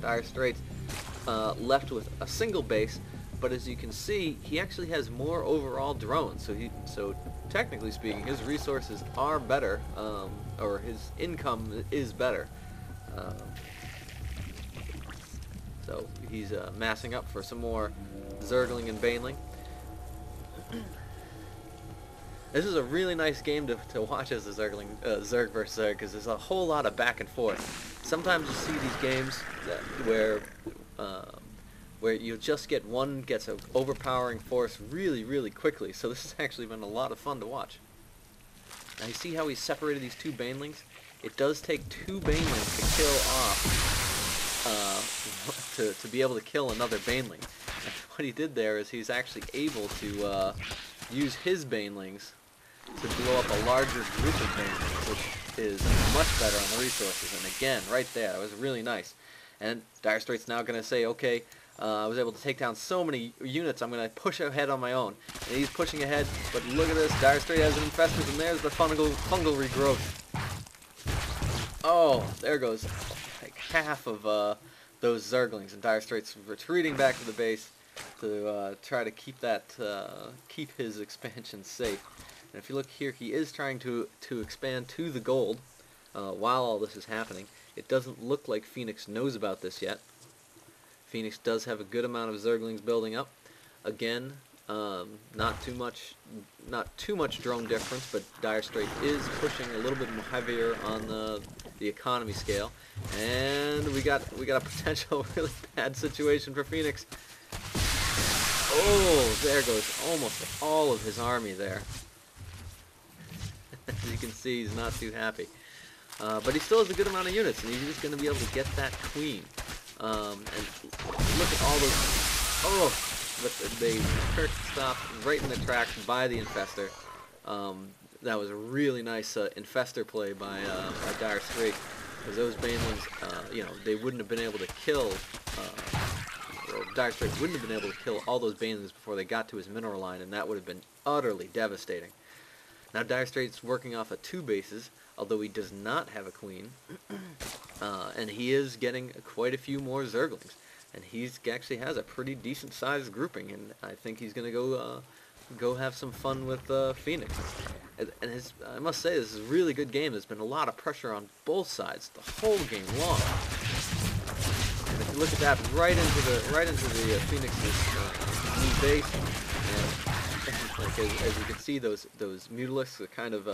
Direstrait left with a single base, but as you can see, he actually has more overall drones. So technically speaking, his resources are better, or his income is better. So he's massing up for some more Zergling and Baneling. This is a really nice game to watch as a Zergling, Zerg versus Zerg, because there's a whole lot of back and forth. Sometimes you see these games where you just get one gets an overpowering force really quickly. So this has actually been a lot of fun to watch. Now you see how he separated these two Banelings? It does take two Banelings to kill off, to be able to kill another Baneling. And what he did there is he's actually able to use his Banelings to blow up a larger group of Banelings, which is much better on the resources. And again, right there, that was really nice. And Direstrait's now going to say, okay, I was able to take down so many units, I'm going to push ahead on my own. And he's pushing ahead, but look at this, Direstrait has an infested, and there's the fungal regrowth. Oh, there goes like half of those Zerglings, and Direstrait's retreating back to the base to try to keep his expansion safe. And if you look here, he is trying to expand to the gold while all this is happening. It doesn't look like Phynx knows about this yet. Phynx does have a good amount of Zerglings building up. Again, not too much drone difference, but Direstrait is pushing a little bit more heavier on the economy scale, and we got a potential really bad situation for Phynx. Oh, there goes almost all of his army there. As you can see, he's not too happy. But he still has a good amount of units, and he's just going to be able to get that queen. And look at all those... Oh! But they stopped right in the tracks by the Infestor. That was a really nice Infestor play by Direstrait, because those Banelings, they wouldn't have been able to kill... Direstrait wouldn't have been able to kill all those Banelings before they got to his mineral line, and that would have been utterly devastating. Now Direstrait's working off of 2 bases, although he does not have a queen, and he is getting quite a few more Zerglings, and he actually has a pretty decent sized grouping, and I think he's going to go have some fun with Phynx. And I must say, this is a really good game. There's been a lot of pressure on both sides the whole game long. And if you look at that, right into the Phynx's new base, and like as you can see, those Mutalisks are kind of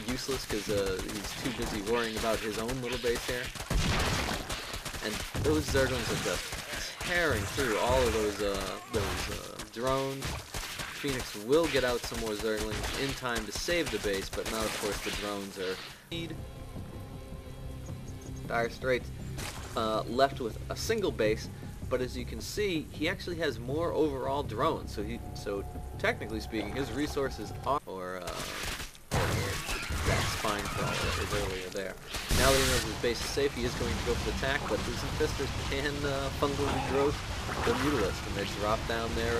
useless because he's too busy worrying about his own little base here. And those Zerglings are just tearing through all of those drones. Phynx will get out some more Zerglings in time to save the base, but now of course the drones are Direstrait left with a single base, but as you can see, he actually has more overall drones. So technically speaking, his resources are, that's fine for all that was earlier there. Now that he knows his base is safe, he is going to go for the attack, but his Infestors can fungal regrowth the Mutalisk, and they drop down their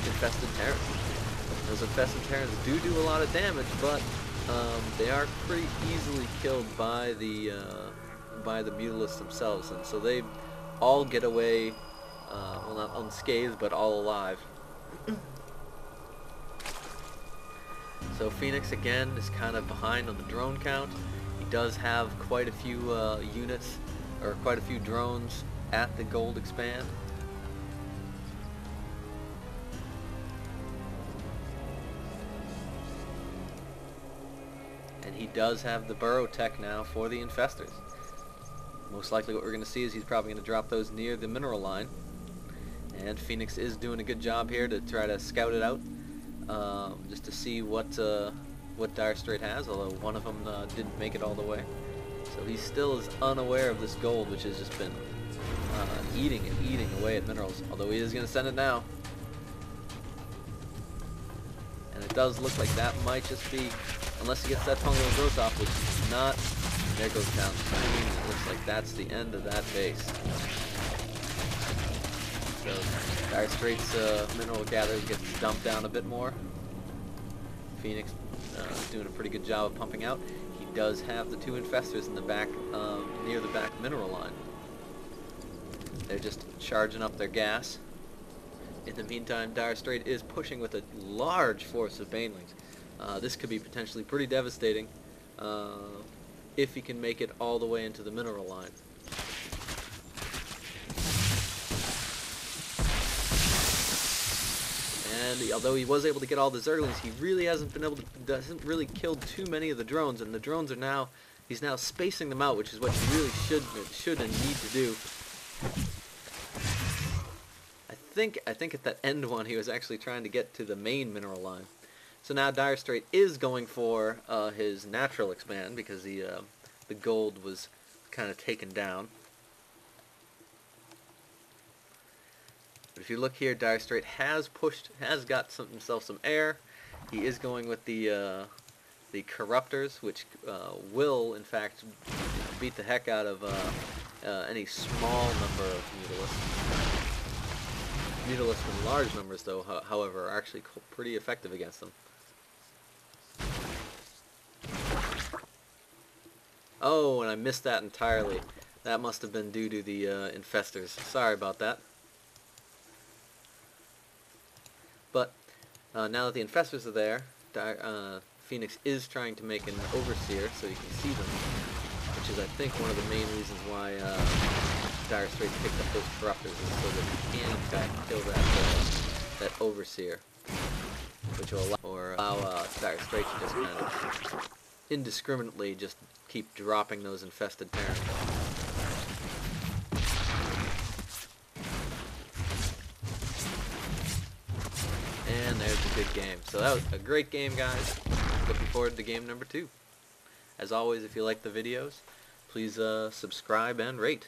infested Terrans. Those infested Terrans do a lot of damage, but they are pretty easily killed by the Mutalisks themselves, and so they all get away, well, not unscathed, but all alive. So Phynx again is kind of behind on the drone count. He does have quite a few units, or quite a few drones at the gold expand. And he does have the burrow tech now for the Infestors. Most likely what we're going to see is he's probably going to drop those near the mineral line. And Phynx is doing a good job here to try to scout it out, just to see what Direstrait has, although one of them didn't make it all the way. So he still is unaware of this gold, which has just been eating away at minerals, although he is going to send it now. And it does look like that might just be, unless he gets that fungal growth off, which is not. There goes down the queen. It looks like that's the end of that base. So Direstrait's mineral gather gets dumped down a bit more. Phynx is doing a pretty good job of pumping out. He does have the 2 infestors in the back, near the back mineral line. They're just charging up their gas. In the meantime, Direstrait is pushing with a large force of banelings. This could be potentially pretty devastating if he can make it all the way into the mineral line. And although he was able to get all the Zerglings, he really hasn't really killed too many of the drones, and the drones are now, he's now spacing them out, which is what he really should and need to do. I think at that end one he was actually trying to get to the main mineral line. So now Direstrait is going for his natural expand because the gold was kind of taken down. But if you look here, Direstrait has got himself some air. He is going with the corruptors, which will in fact beat the heck out of any small number of mutalisks. Mutalisks in large numbers, though, however, are actually pretty effective against them. Oh, and I missed that entirely. That must have been due to the infestors. Sorry about that. But now that the infestors are there, Phynx is trying to make an overseer so you can see them, which is, I think, one of the main reasons why Direstrait picked up those corruptors, is so that he can, in fact, kill that overseer, which will allow Direstrait to just kind of indiscriminately just keep dropping those infested Terrans. And there's a good game. So that was a great game, guys. Looking forward to game number 2. As always, if you like the videos, please subscribe and rate.